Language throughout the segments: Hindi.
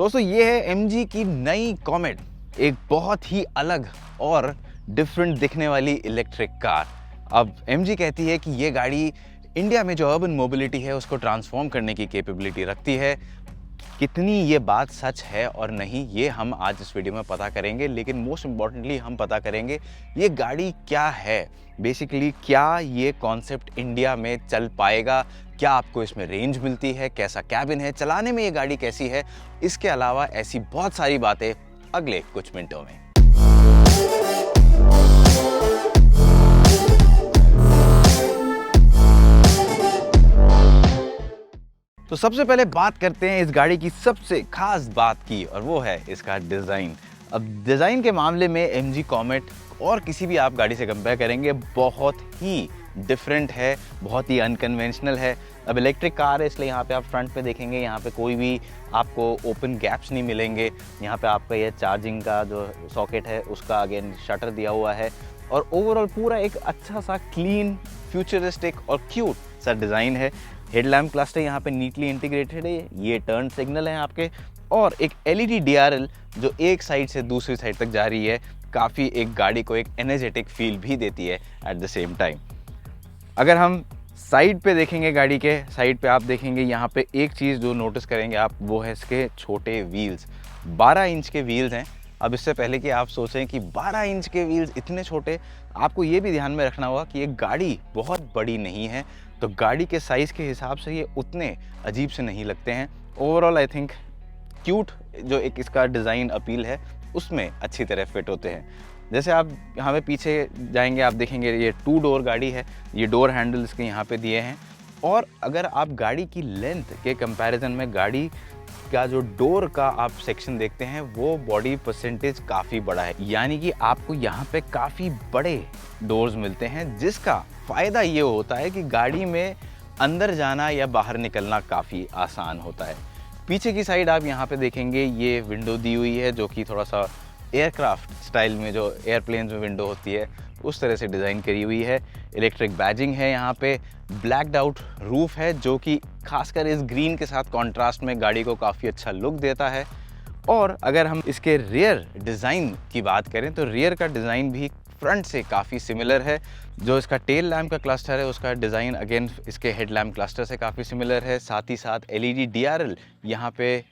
दोस्तों ये है MG की नई कॉमेट, एक बहुत ही अलग और डिफरेंट दिखने वाली इलेक्ट्रिक कार। अब MG कहती है कि ये गाड़ी इंडिया में जो अर्बन मोबिलिटी है उसको ट्रांसफॉर्म करने की कैपेबिलिटी रखती है। कितनी ये बात सच है और नहीं, ये हम आज इस वीडियो में पता करेंगे। लेकिन मोस्ट इम्पॉर्टेंटली हम पता करेंगे ये गाड़ी क्या है, बेसिकली क्या ये कॉन्सेप्ट इंडिया में चल पाएगा, क्या आपको इसमें रेंज मिलती है, कैसा कैबिन है, चलाने में ये गाड़ी कैसी है। इसके अलावा ऐसी बहुत सारी बातें अगले कुछ मिनटों में। तो सबसे पहले बात करते हैं इस गाड़ी की सबसे खास बात की, और वो है इसका डिज़ाइन। अब डिज़ाइन के मामले में MG कॉमेट और किसी भी आप गाड़ी से कंपेयर करेंगे बहुत ही डिफरेंट है, बहुत ही अनकन्वेंशनल है। अब इलेक्ट्रिक कार है इसलिए यहाँ पे आप फ्रंट पे देखेंगे, यहाँ पे कोई भी आपको ओपन गैप्स नहीं मिलेंगे। यहाँ पे आपका ये चार्जिंग का जो सॉकेट है उसका अगेन शटर दिया हुआ है, और ओवरऑल पूरा एक अच्छा सा क्लीन, फ्यूचरिस्टिक और क्यूट सा डिज़ाइन है। हेडलैम्प क्लस्टर यहाँ पे नीटली इंटीग्रेटेड है, ये टर्न सिग्नल है आपके, और एक LED DRL जो एक साइड से दूसरी साइड तक जा रही है, काफ़ी एक गाड़ी को एक एनर्जेटिक फील भी देती है एट द सेम टाइम। अगर हम साइड पे देखेंगे, गाड़ी के साइड पे आप देखेंगे यहाँ पे एक चीज़ जो नोटिस करेंगे आप, वो है इसके छोटे व्हील्स। 12 इंच के व्हील्स हैं। अब इससे पहले कि आप सोचें कि 12 इंच के व्हील्स इतने छोटे, आपको ये भी ध्यान में रखना होगा कि ये गाड़ी बहुत बड़ी नहीं है, तो गाड़ी के साइज़ के हिसाब से ये उतने अजीब से नहीं लगते हैं। ओवरऑल आई थिंक क्यूट जो एक इसका डिज़ाइन अपील है उसमें अच्छी तरह फिट होते हैं। जैसे आप यहाँ पे पीछे जाएंगे आप देखेंगे ये 2 डोर गाड़ी है, ये डोर हैंडल इसके यहाँ पे दिए हैं, और अगर आप गाड़ी की लेंथ के कंपैरिजन में गाड़ी का जो डोर का आप सेक्शन देखते हैं वो बॉडी परसेंटेज काफ़ी बड़ा है, यानी कि आपको यहाँ पे काफ़ी बड़े डोर्स मिलते हैं, जिसका फ़ायदा ये होता है कि गाड़ी में अंदर जाना या बाहर निकलना काफ़ी आसान होता है। पीछे की साइड आप यहाँ पे देखेंगे ये विंडो दी हुई है जो कि थोड़ा सा एयरक्राफ्ट स्टाइल में, जो एयरप्लेन्स में विंडो होती है उस तरह से डिज़ाइन करी हुई है। इलेक्ट्रिक बैजिंग है यहाँ पे, ब्लैक्ड आउट रूफ है जो कि खासकर इस ग्रीन के साथ कॉन्ट्रास्ट में गाड़ी को काफ़ी अच्छा लुक देता है। और अगर हम इसके रियर डिज़ाइन की बात करें तो रियर का डिज़ाइन भी फ्रंट से काफ़ी सिमिलर है। जो इसका टेल लैम्प का क्लस्टर है उसका डिज़ाइन अगेन इसके हेड लैम्प क्लस्टर से काफ़ी सिमिलर है। साथ ही साथ LED DRL यहाँ पे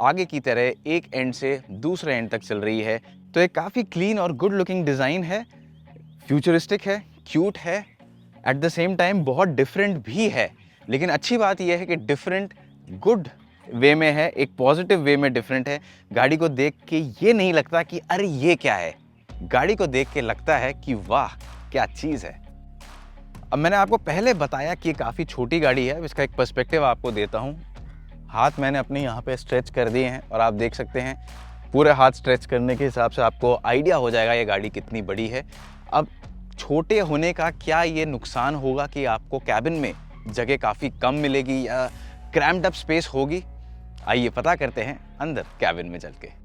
आगे की तरह एक एंड से दूसरे एंड तक चल रही है। तो एक काफ़ी क्लीन और गुड लुकिंग डिज़ाइन है, फ्यूचरिस्टिक है, क्यूट है, एट द सेम टाइम बहुत डिफरेंट भी है। लेकिन अच्छी बात यह है कि डिफरेंट गुड वे में है, एक पॉजिटिव वे में डिफरेंट है। गाड़ी को देख के ये नहीं लगता कि अरे ये क्या है, गाड़ी को देख के लगता है कि वाह क्या चीज़ है। अब मैंने आपको पहले बताया कि ये काफ़ी छोटी गाड़ी है, इसका एक पर्सपेक्टिव आपको देता हूँ। हाथ मैंने अपने यहाँ पे स्ट्रेच कर दिए हैं और आप देख सकते हैं पूरे हाथ स्ट्रेच करने के हिसाब से आपको आइडिया हो जाएगा ये गाड़ी कितनी बड़ी है। अब छोटे होने का क्या ये नुकसान होगा कि आपको कैबिन में जगह काफ़ी कम मिलेगी या क्रैम्प्ड अप स्पेस होगी? आइए पता करते हैं अंदर कैबिन में चल के।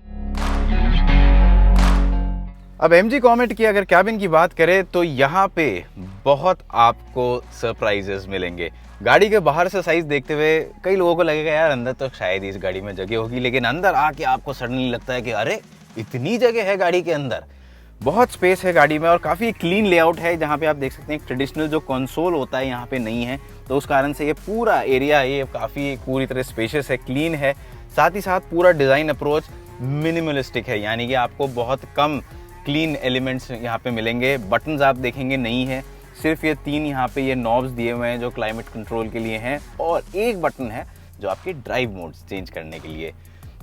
अब MG कॉमेट की अगर कैबिन की बात करें तो यहाँ पे बहुत आपको सरप्राइजेस मिलेंगे। गाड़ी के बाहर से साइज देखते हुए कई लोगों को लगेगा यार अंदर तो शायद इस गाड़ी में जगह होगी, लेकिन अंदर आके आपको सडनली लगता है कि अरे इतनी जगह है गाड़ी के अंदर, बहुत स्पेस है गाड़ी में और काफ़ी क्लीन लेआउट है। जहाँ पे आप देख सकते हैं ट्रेडिशनल जो कंसोल होता है यहाँ पे नहीं है, तो उस कारण से ये पूरा एरिया ये काफ़ी पूरी तरह स्पेशियस है, क्लीन है। साथ ही साथ पूरा डिज़ाइन अप्रोच मिनिमलिस्टिक है, यानी कि आपको बहुत कम क्लीन एलिमेंट्स यहाँ पे मिलेंगे। बटन्स आप देखेंगे नहीं है, सिर्फ ये 3 यहाँ पे ये नॉब्स दिए हुए हैं जो क्लाइमेट कंट्रोल के लिए हैं, और एक बटन है जो आपके ड्राइव मोड्स चेंज करने के लिए।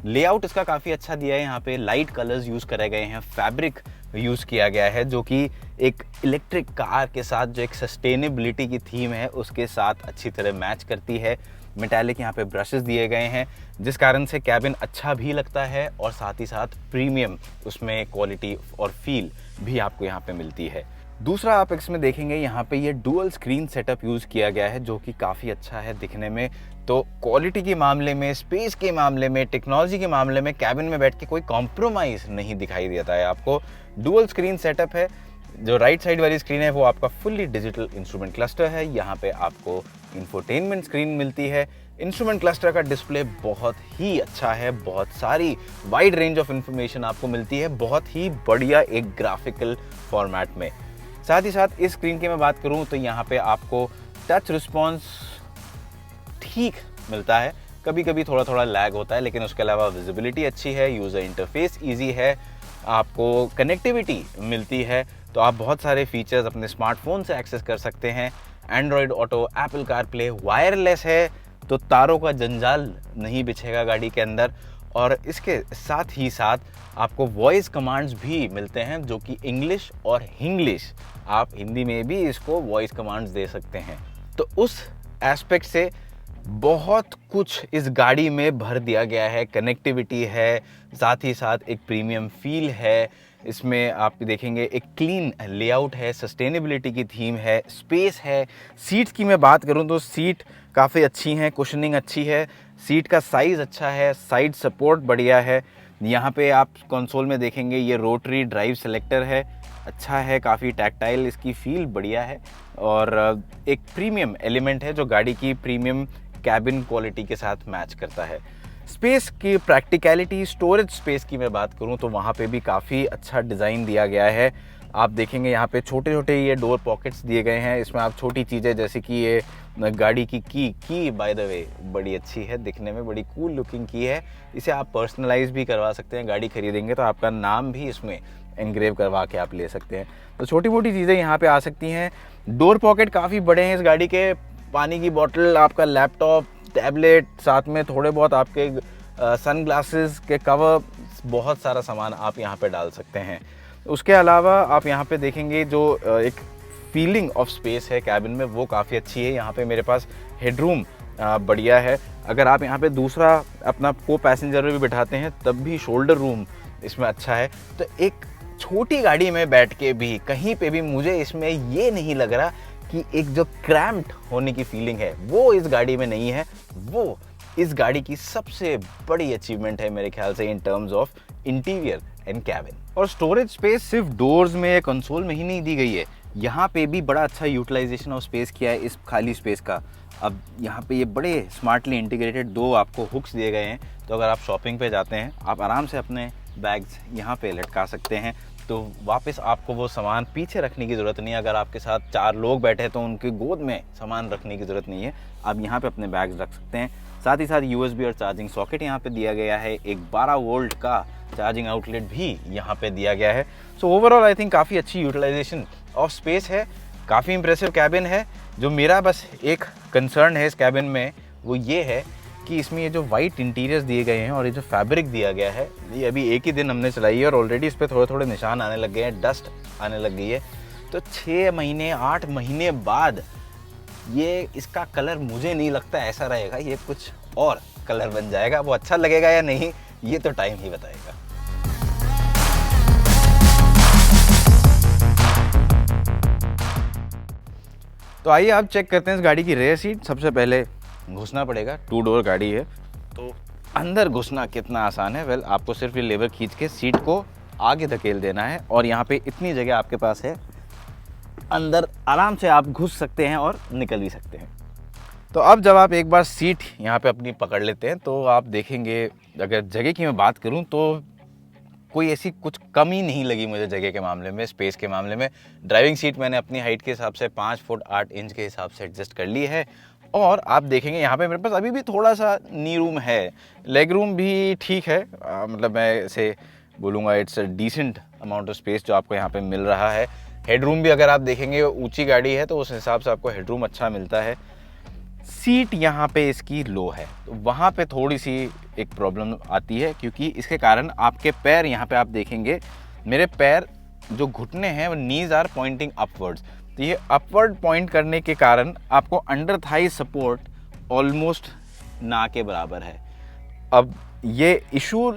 लेआउट इसका काफ़ी अच्छा दिया है, यहाँ पे लाइट कलर्स यूज़ करे गए हैं, फैब्रिक यूज़ किया गया है जो कि एक इलेक्ट्रिक कार के साथ जो एक सस्टेनेबिलिटी की थीम है उसके साथ अच्छी तरह मैच करती है। मेटालिक यहाँ पे ब्रशेस दिए गए हैं जिस कारण से कैबिन अच्छा भी लगता है और साथ ही साथ प्रीमियम उसमें क्वालिटी और फील भी आपको यहाँ पे मिलती है। दूसरा आप इसमें देखेंगे यहाँ पे ये डुअल स्क्रीन सेटअप यूज़ किया गया है जो कि काफ़ी अच्छा है दिखने में। तो क्वालिटी के मामले में, स्पेस के मामले में, टेक्नोलॉजी के मामले में कैबिन में बैठ के कोई कॉम्प्रोमाइज़ नहीं दिखाई देता है आपको। डुअल स्क्रीन सेटअप है, जो राइट साइड वाली स्क्रीन है वो आपका फुल्ली डिजिटल इंस्ट्रूमेंट क्लस्टर है। यहाँ पे आपको इंफोटेनमेंट स्क्रीन मिलती है। इंस्ट्रूमेंट क्लस्टर का डिस्प्ले बहुत ही अच्छा है, बहुत सारी वाइड रेंज ऑफ इंफॉर्मेशन आपको मिलती है, बहुत ही बढ़िया एक ग्राफिकल फॉर्मेट में। साथ ही साथ इस स्क्रीन की मैं बात करूं तो यहाँ पे आपको टच रिस्पॉन्स ठीक मिलता है, कभी कभी थोड़ा थोड़ा लैग होता है, लेकिन उसके अलावा विजिबिलिटी अच्छी है, यूज़र इंटरफेस ईजी है, आपको कनेक्टिविटी मिलती है, तो आप बहुत सारे फीचर्स अपने स्मार्टफोन से एक्सेस कर सकते हैं। Android auto, Apple CarPlay, wireless है, तो तारों का जंजाल नहीं बिछेगा गाड़ी के अंदर। और इसके साथ ही साथ आपको वॉइस कमांड्स भी मिलते हैं, जो कि इंग्लिश और हिंग्लिश, आप हिंदी में भी इसको वॉइस कमांड्स दे सकते हैं। तो उस एस्पेक्ट से बहुत कुछ इस गाड़ी में भर दिया गया है। कनेक्टिविटी है, साथ ही साथ एक प्रीमियम फील है, इसमें आप देखेंगे एक क्लीन लेआउट है, सस्टेनेबिलिटी की थीम है, स्पेस है। सीट्स की मैं बात करूं तो सीट काफ़ी अच्छी हैं, कुशनिंग अच्छी है, सीट का साइज़ अच्छा है, साइड सपोर्ट बढ़िया है। यहाँ पे आप कंसोल में देखेंगे ये रोटरी ड्राइव सेलेक्टर है, अच्छा है, काफ़ी टैक्टाइल, इसकी फील बढ़िया है और एक प्रीमियम एलिमेंट है जो गाड़ी की प्रीमियम कैबिन क्वालिटी के साथ मैच करता है। स्पेस की प्रैक्टिकलिटी, स्टोरेज स्पेस की मैं बात करूं तो वहाँ पे भी काफ़ी अच्छा डिज़ाइन दिया गया है। आप देखेंगे यहाँ पे छोटे छोटे ये डोर पॉकेट्स दिए गए हैं, इसमें आप छोटी चीज़ें जैसे कि ये गाड़ी की की बाय द वे बड़ी अच्छी है, दिखने में बड़ी कूल लुकिंग की है, इसे आप पर्सनलाइज भी करवा सकते हैं। गाड़ी खरीदेंगे तो आपका नाम भी इसमें एंग्रेव करवा के आप ले सकते हैं। तो छोटी मोटी चीज़ें यहाँ पे आ सकती हैं। डोर पॉकेट काफ़ी बड़े हैं इस गाड़ी के, पानी की बोतल, आपका लैपटॉप, टैबलेट, साथ में थोड़े बहुत आपके सन ग्लासेस के कवर, बहुत सारा सामान आप यहाँ पे डाल सकते हैं। उसके अलावा आप यहाँ पे देखेंगे जो एक फीलिंग ऑफ स्पेस है कैबिन में, वो काफ़ी अच्छी है। यहाँ पे मेरे पास हेडरूम बढ़िया है, अगर आप यहाँ पे दूसरा अपना को पैसेंजर में भी बिठाते हैं तब भी शोल्डर रूम इसमें अच्छा है। तो एक छोटी गाड़ी में बैठ के भी कहीं पे भी मुझे इसमें ये नहीं लग रहा कि एक जो क्रैम्प्ड होने की फीलिंग है वो इस गाड़ी में नहीं है। वो इस गाड़ी की सबसे बड़ी अचीवमेंट है मेरे ख्याल से in terms of interior and cabin. और स्टोरेज स्पेस सिर्फ डोर्स में या कंसोल में ही नहीं दी गई है, यहाँ पे भी बड़ा अच्छा यूटिलाइजेशन ऑफ स्पेस किया है इस खाली स्पेस का। अब यहाँ पे ये बड़े स्मार्टली इंटीग्रेटेड दो आपको हुक्स दिए गए हैं, तो अगर आप शॉपिंग पे जाते हैं आप आराम से अपने बैग्स यहाँ पे लटका सकते हैं, तो वापस आपको वो सामान पीछे रखने की ज़रूरत नहीं है। अगर आपके साथ 4 लोग बैठे हैं तो उनकी गोद में सामान रखने की ज़रूरत नहीं है, आप यहाँ पे अपने बैग्स रख सकते हैं। साथ ही साथ USB और चार्जिंग सॉकेट यहाँ पे दिया गया है, एक 12 वोल्ट का चार्जिंग आउटलेट भी यहाँ पे दिया गया है। सो ओवरऑल आई थिंक काफ़ी अच्छी यूटिलाइजेशन ऑफ स्पेस है, काफ़ी इंप्रेसिव कैबिन है। जो मेरा बस एक कंसर्न है इस कैबिन में वो ये है कि इसमें ये जो वाइट इंटीरियर्स दिए गए हैं और ये जो फैब्रिक दिया गया है, ये अभी एक ही दिन हमने चलाई है और ऑलरेडी इस पर थोड़े थोड़े निशान आने लग गए हैं, डस्ट आने लग गई है। तो 6 महीने 8 महीने बाद ये इसका कलर मुझे नहीं लगता ऐसा रहेगा, ये कुछ और कलर बन जाएगा। वो अच्छा लगेगा या नहीं ये तो टाइम ही बताएगा। तो आइए आप चेक करते हैं इस गाड़ी की रेयर सीट। सबसे पहले घुसना पड़ेगा, 2 डोर गाड़ी है तो अंदर घुसना कितना आसान है। वेल, आपको सिर्फ ये लेवर खींच के सीट को आगे धकेल देना है और यहाँ पे इतनी जगह आपके पास है, अंदर आराम से आप घुस सकते हैं और निकल भी सकते हैं। तो अब जब आप एक बार सीट यहाँ पे अपनी पकड़ लेते हैं तो आप देखेंगे, अगर जगह की मैं बात करूँ तो कोई ऐसी कुछ कमी नहीं लगी मुझे जगह के मामले में, स्पेस के मामले में। ड्राइविंग सीट मैंने अपनी हाइट के हिसाब से 5 फुट 8 इंच के हिसाब से एडजस्ट कर ली है। और आप देखेंगे यहाँ पे मेरे पास अभी भी थोड़ा सा नी रूम है, लेग रूम भी ठीक है, मतलब मैं इसे बोलूँगा it's a decent amount of space जो आपको यहाँ पे मिल रहा है। हेडरूम भी अगर आप देखेंगे ऊंची गाड़ी है तो उस हिसाब से आपको हेडरूम अच्छा मिलता है। सीट यहाँ पे इसकी लो है, तो वहाँ पे थोड़ी सी एक प्रॉब्लम आती है, क्योंकि इसके कारण आपके पैर, यहाँ पे आप देखेंगे मेरे पैर जो घुटने हैं वो नीज आर पॉइंटिंग अपवर्ड्स, तो ये अपवर्ड पॉइंट करने के कारण आपको अंडर थाई सपोर्ट ऑलमोस्ट ना के बराबर है। अब ये इशू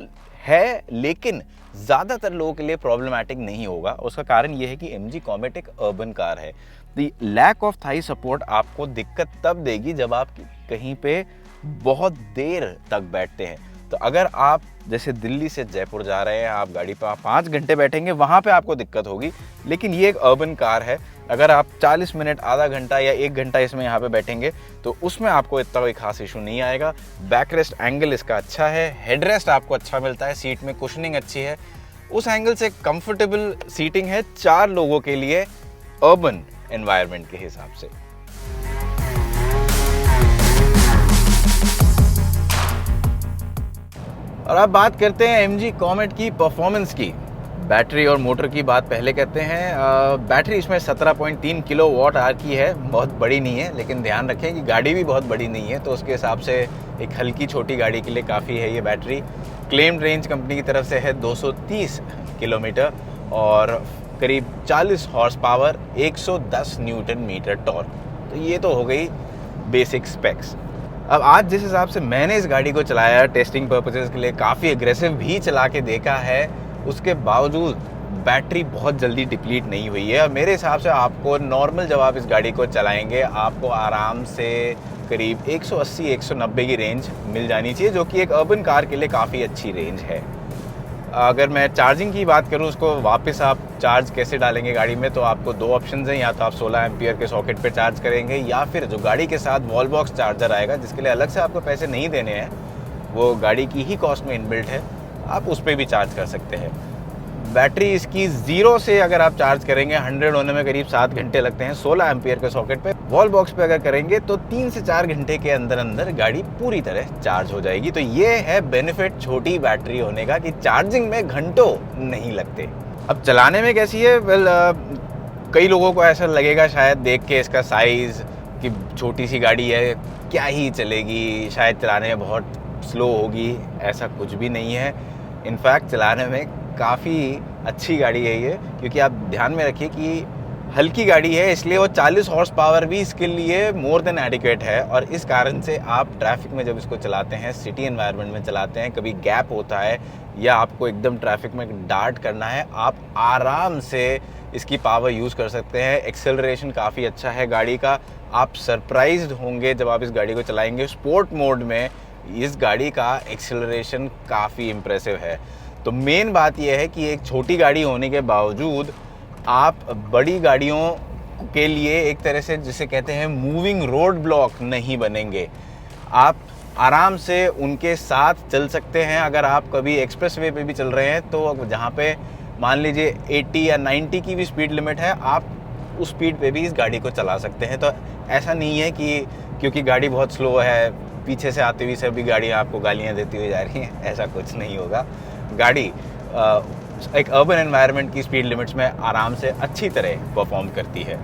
है लेकिन ज़्यादातर लोगों के लिए प्रॉब्लमैटिक नहीं होगा। उसका कारण ये है कि MG कॉमेट एक अर्बन कार है। The lack of thigh support आपको दिक्कत तब देगी जब आप कहीं पे बहुत देर तक बैठते हैं। तो अगर आप जैसे दिल्ली से जयपुर जा रहे हैं, आप गाड़ी पर 5 घंटे बैठेंगे, वहाँ पे आपको दिक्कत होगी। लेकिन ये एक अर्बन कार है, अगर आप 40 मिनट, आधा घंटा या 1 घंटा इसमें यहाँ पे बैठेंगे तो उसमें आपको इतना कोई खास इशू नहीं आएगा। बैक रेस्ट एंगल इसका अच्छा है, हेड रेस्ट आपको अच्छा मिलता है, सीट में कुशनिंग अच्छी है, उस एंगल से कंफर्टेबल सीटिंग है 4 लोगों के लिए अर्बन एनवायरनमेंट के हिसाब से। और अब बात करते हैं MG कॉमेट की परफॉर्मेंस की। बैटरी और मोटर की बात पहले करते हैं। बैटरी इसमें 17.3 किलोवाट आवर की है, बहुत बड़ी नहीं है, लेकिन ध्यान रखें कि गाड़ी भी बहुत बड़ी नहीं है, तो उसके हिसाब से एक हल्की छोटी गाड़ी के लिए काफ़ी है ये बैटरी। क्लेम्ड रेंज कंपनी की तरफ से है 230 किलोमीटर और करीब 40 horse power, 110 newton metre torque. तो ये तो हो गई बेसिक स्पेक्स। अब आज जिस हिसाब से मैंने इस गाड़ी को चलाया टेस्टिंग पर्पसेस के लिए, काफ़ी एग्रेसिव भी चला के देखा है, उसके बावजूद बैटरी बहुत जल्दी डिप्लीट नहीं हुई है। और मेरे हिसाब से आपको नॉर्मल जब आप इस गाड़ी को चलाएंगे, आपको आराम से करीब 180-190 की रेंज मिल जानी चाहिए, जो कि एक अर्बन कार के लिए काफ़ी अच्छी रेंज है। अगर मैं चार्जिंग की बात करूं, उसको वापस आप चार्ज कैसे डालेंगे गाड़ी में, तो आपको 2 ऑप्शन हैं, या तो आप 16 एम्पियर के सॉकेट पे चार्ज करेंगे, या फिर जो गाड़ी के साथ वॉल बॉक्स चार्जर आएगा, जिसके लिए अलग से आपको पैसे नहीं देने हैं, वो गाड़ी की ही कॉस्ट में इनबिल्ट है, आप उस पर भी चार्ज कर सकते हैं। बैटरी इसकी 0 से अगर आप चार्ज करेंगे 100 होने में करीब 7 घंटे लगते हैं 16 एम्पियर के सॉकेट पे। वॉल बॉक्स पे अगर करेंगे तो 3 से 4 घंटे के अंदर अंदर गाड़ी पूरी तरह चार्ज हो जाएगी। तो ये है बेनिफिट छोटी बैटरी होने का, कि चार्जिंग में घंटों नहीं लगते। अब चलाने में कैसी है? कई लोगों को ऐसा लगेगा शायद देख के इसका साइज़ कि छोटी सी गाड़ी है, क्या ही चलेगी, शायद चलाने में बहुत स्लो होगी। ऐसा कुछ भी नहीं है, इनफैक्ट चलाने में काफ़ी अच्छी गाड़ी है ये, क्योंकि आप ध्यान में रखिए कि हल्की गाड़ी है, इसलिए वो 40 हॉर्स पावर भी इसके लिए मोर देन एडिक्वेट है। और इस कारण से आप ट्रैफिक में जब इसको चलाते हैं, सिटी एनवायरनमेंट में चलाते हैं, कभी गैप होता है या आपको एकदम ट्रैफिक में डार्ट करना है, आप आराम से इसकी पावर यूज़ कर सकते हैं। एक्सेलरेशन काफ़ी अच्छा है गाड़ी का, आप सरप्राइज्ड होंगे जब आप इस गाड़ी को चलाएंगे। स्पोर्ट मोड में इस गाड़ी का एक्सेलरेशन काफ़ी इम्प्रेसिव है। तो मेन बात यह है कि एक छोटी गाड़ी होने के बावजूद आप बड़ी गाड़ियों के लिए एक तरह से जिसे कहते हैं मूविंग रोड ब्लॉक नहीं बनेंगे। आप आराम से उनके साथ चल सकते हैं। अगर आप कभी एक्सप्रेसवे पे भी चल रहे हैं, तो जहाँ पे मान लीजिए 80 या 90 की भी स्पीड लिमिट है, आप उस स्पीड पे भी इस गाड़ी को चला सकते हैं। तो ऐसा नहीं है कि क्योंकि गाड़ी बहुत स्लो है, पीछे से आती हुई सभी गाड़ियाँ आपको गालियाँ देती हुई जा रही हैं, ऐसा कुछ नहीं होगा। गाड़ी एक अर्बन एनवायरनमेंट की स्पीड लिमिट्स में आराम से अच्छी तरह परफॉर्म करती है।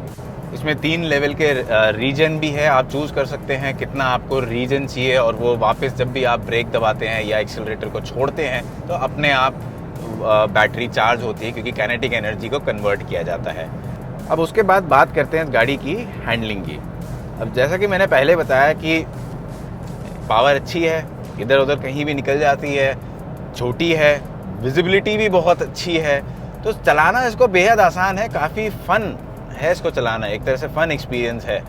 इसमें 3 लेवल के रीजन भी है, आप चूज़ कर सकते हैं कितना आपको रीजन चाहिए, और वो वापस जब भी आप ब्रेक दबाते हैं या एक्सीलरेटर को छोड़ते हैं तो अपने आप बैटरी चार्ज होती है, क्योंकि काइनेटिक एनर्जी को कन्वर्ट किया जाता है। अब उसके बाद बात करते हैं गाड़ी की हैंडलिंग की। अब जैसा कि मैंने पहले बताया कि पावर अच्छी है, इधर उधर कहीं भी निकल जाती है, छोटी है, विजिबिलिटी भी बहुत अच्छी है, तो चलाना इसको बेहद आसान है, काफ़ी फ़न है इसको चलाना, एक तरह से फ़न एक्सपीरियंस है,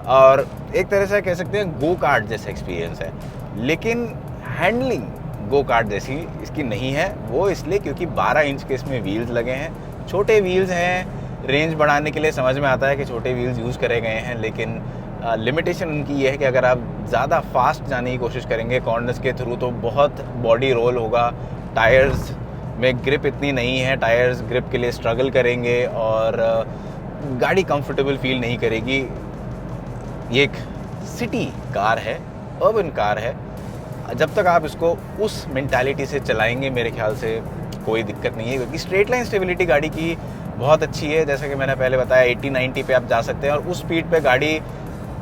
और एक तरह से कह सकते हैं गो कार्ट जैसा एक्सपीरियंस है। लेकिन हैंडलिंग गो कार्ट जैसी इसकी नहीं है, वो इसलिए क्योंकि 12 इंच के इसमें व्हील्स लगे हैं। छोटे व्हील्स हैं, रेंज बढ़ाने के लिए समझ में आता है कि छोटे व्हील्स यूज़ करे गए हैं, लेकिन लिमिटेशन उनकी ये है कि अगर आप ज़्यादा फास्ट जाने की कोशिश करेंगे कॉर्नर्स के थ्रू तो बहुत बॉडी रोल होगा, टायर्स में ग्रिप इतनी नहीं है, टायर्स ग्रिप के लिए स्ट्रगल करेंगे और गाड़ी कंफर्टेबल फील नहीं करेगी। ये एक सिटी कार है, अर्बन कार है, जब तक आप इसको उस मेंटालिटी से चलाएंगे मेरे ख्याल से कोई दिक्कत नहीं है, क्योंकि स्ट्रेट लाइन स्टेबिलिटी गाड़ी की बहुत अच्छी है। जैसा कि मैंने पहले बताया 80-90 पे आप जा सकते हैं और उस स्पीड पे गाड़ी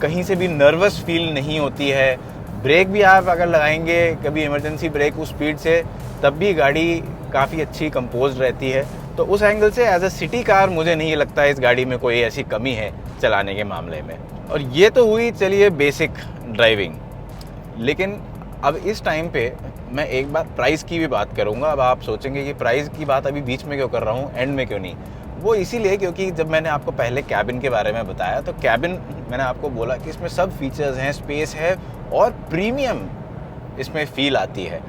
कहीं से भी नर्वस फील नहीं होती है। ब्रेक भी आप अगर लगाएंगे कभी इमरजेंसी ब्रेक उस स्पीड से, तब भी गाड़ी काफ़ी अच्छी कंपोज रहती है। तो उस एंगल से एज अ सिटी कार मुझे नहीं लगता है इस गाड़ी में कोई ऐसी कमी है चलाने के मामले में। और ये तो हुई चलिए बेसिक ड्राइविंग, लेकिन अब इस टाइम पे मैं एक बार प्राइस की भी बात करूँगा। अब आप सोचेंगे कि प्राइस की बात अभी बीच में क्यों कर रहा हूँ, एंड में क्यों नहीं? वो इसीलिए क्योंकि जब मैंने आपको पहले कैबिन के बारे में बताया, तो कैबिन मैंने आपको बोला कि इसमें सब फीचर्स हैं, स्पेस है और प्रीमियम इसमें फील आती है।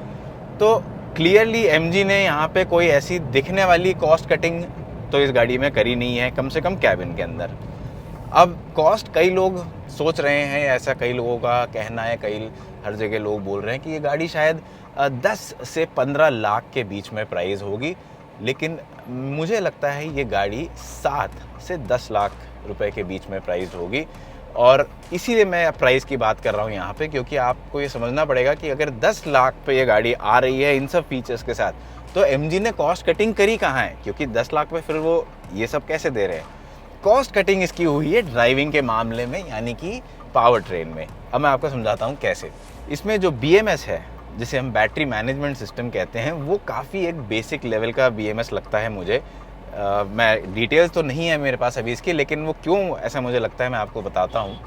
तो क्लियरली MG ने यहाँ पे कोई ऐसी दिखने वाली कॉस्ट कटिंग तो इस गाड़ी में करी नहीं है, कम से कम कैबिन के अंदर। अब कॉस्ट कई लोग सोच रहे हैं, ऐसा कई लोगों का कहना है, कई हर जगह लोग बोल रहे हैं कि ये गाड़ी शायद 10 से 15 लाख के बीच में प्राइस होगी, लेकिन मुझे लगता है ये गाड़ी 7 से 10 लाख रुपए के बीच में प्राइस होगी। और इसीलिए मैं प्राइस की बात कर रहा हूँ यहाँ पे, क्योंकि आपको ये समझना पड़ेगा कि अगर 10 लाख पे ये गाड़ी आ रही है इन सब फीचर्स के साथ, तो MG ने कॉस्ट कटिंग करी कहाँ है, क्योंकि 10 लाख पे फिर वो ये सब कैसे दे रहे हैं। कॉस्ट कटिंग इसकी हुई है ड्राइविंग के मामले में, यानी कि पावर ट्रेन में। अब मैं आपको समझाता हूँ कैसे। इसमें जो BMS है, जिसे हम बैटरी मैनेजमेंट सिस्टम कहते हैं, वो काफ़ी एक बेसिक लेवल का BMS लगता है मुझे। मैं डिटेल्स तो नहीं है मेरे पास अभी इसकी, लेकिन वो क्यों ऐसा मुझे लगता है मैं आपको बताता हूँ।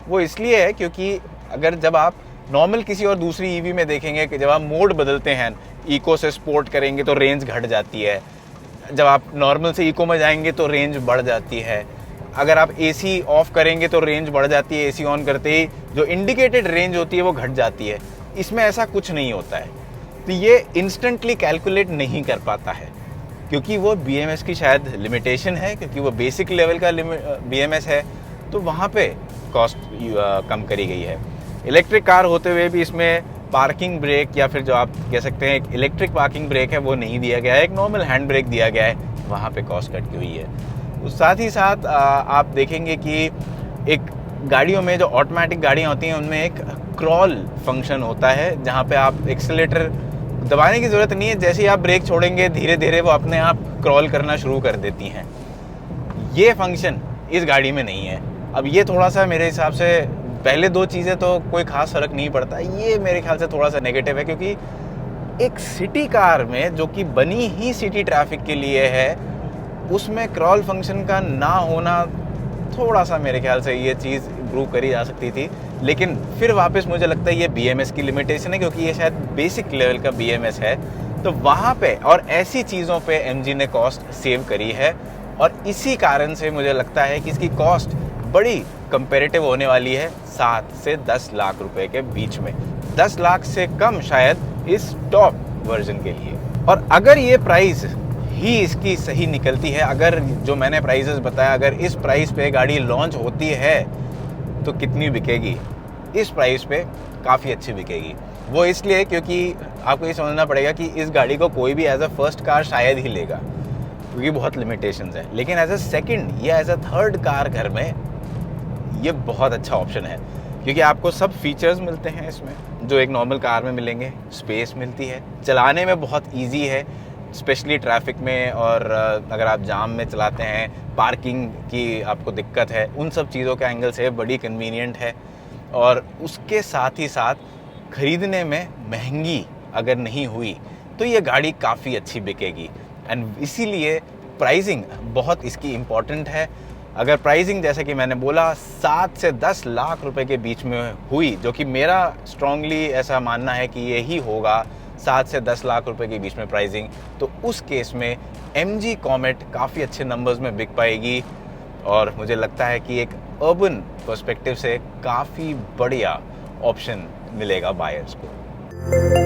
वो इसलिए है क्योंकि अगर जब आप नॉर्मल किसी और दूसरी EV में देखेंगे कि जब आप मोड बदलते हैं, इको से स्पोर्ट करेंगे तो रेंज घट जाती है, जब आप नॉर्मल से इको में जाएंगे तो रेंज बढ़ जाती है, अगर आप AC ऑफ करेंगे तो रेंज बढ़ जाती है, AC ऑन करते ही जो इंडिकेटेड रेंज होती है वो घट जाती है। इसमें ऐसा कुछ नहीं होता है। तो ये इंस्टेंटली कैलकुलेट नहीं कर पाता है, क्योंकि वो BMS की शायद लिमिटेशन है, क्योंकि वो बेसिक लेवल का BMS है, तो वहाँ पे कॉस्ट कम करी गई है। इलेक्ट्रिक कार होते हुए भी इसमें पार्किंग ब्रेक, या फिर जो आप कह सकते हैं एक इलेक्ट्रिक पार्किंग ब्रेक है, वो नहीं दिया गया है, एक नॉर्मल हैंड ब्रेक दिया गया है, वहाँ पे कॉस्ट कट की हुई है। उस साथ ही साथ आप देखेंगे कि एक गाड़ियों में जो ऑटोमेटिक गाड़ियाँ होती हैं उनमें एक क्रॉल फंक्शन होता है, जहाँ पे आप एक्सीलेटर दबाने की ज़रूरत नहीं है, जैसे ही आप ब्रेक छोड़ेंगे धीरे धीरे वो अपने आप क्रॉल करना शुरू कर देती हैं। ये फंक्शन इस गाड़ी में नहीं है। अब ये थोड़ा सा मेरे हिसाब से, पहले दो चीज़ें तो कोई ख़ास फ़र्क नहीं पड़ता, ये मेरे ख्याल से थोड़ा सा नेगेटिव है, क्योंकि एक सिटी कार में जो कि बनी ही सिटी ट्रैफिक के लिए है, उसमें क्रॉल फंक्शन का ना होना थोड़ा सा मेरे ख्याल से ये चीज़ इम्प्रूव करी जा सकती थी। लेकिन फिर वापस मुझे लगता है ये BMS की लिमिटेशन है, क्योंकि ये शायद बेसिक लेवल का BMS है, तो वहाँ पे और ऐसी चीज़ों पे MG ने कॉस्ट सेव करी है। और इसी कारण से मुझे लगता है कि इसकी कॉस्ट बड़ी कंपेरेटिव होने वाली है 7 से 10 लाख रुपए के बीच में, 10 लाख से कम शायद इस टॉप वर्जन के लिए। और अगर ये प्राइस ही इसकी सही निकलती है, अगर जो मैंने प्राइसेस बताया, अगर इस प्राइस पे गाड़ी लॉन्च होती है तो कितनी बिकेगी? इस प्राइस पे काफ़ी अच्छी बिकेगी। वो इसलिए क्योंकि आपको ये समझना पड़ेगा कि इस गाड़ी को कोई भी एज अ फर्स्ट कार शायद ही लेगा, क्योंकि बहुत लिमिटेशंस हैं, लेकिन एज अ सेकंड या एज अ थर्ड कार घर में ये बहुत अच्छा ऑप्शन है, क्योंकि आपको सब फीचर्स मिलते हैं इसमें जो एक नॉर्मल कार में मिलेंगे। स्पेस मिलती है, चलाने में बहुत ईजी है, स्पेशली ट्रैफिक में, और अगर आप जाम में चलाते हैं, पार्किंग की आपको दिक्कत है, उन सब चीज़ों के एंगल से बड़ी कन्वीनियंट है। और उसके साथ ही साथ ख़रीदने में महंगी अगर नहीं हुई तो ये गाड़ी काफ़ी अच्छी बिकेगी। एंड इसीलिए प्राइसिंग बहुत इसकी इम्पॉर्टेंट है। अगर प्राइसिंग जैसे कि मैंने बोला 7 से 10 लाख रुपए के बीच में हुई, जो कि मेरा स्ट्रांगली ऐसा मानना है कि यही होगा, 7 से 10 लाख रुपए के बीच में प्राइसिंग, तो उस केस में MG कॉमेट काफ़ी अच्छे नंबर्स में बिक पाएगी। और मुझे लगता है कि एक अर्बन पर्सपेक्टिव से काफ़ी बढ़िया ऑप्शन मिलेगा बायर्स को।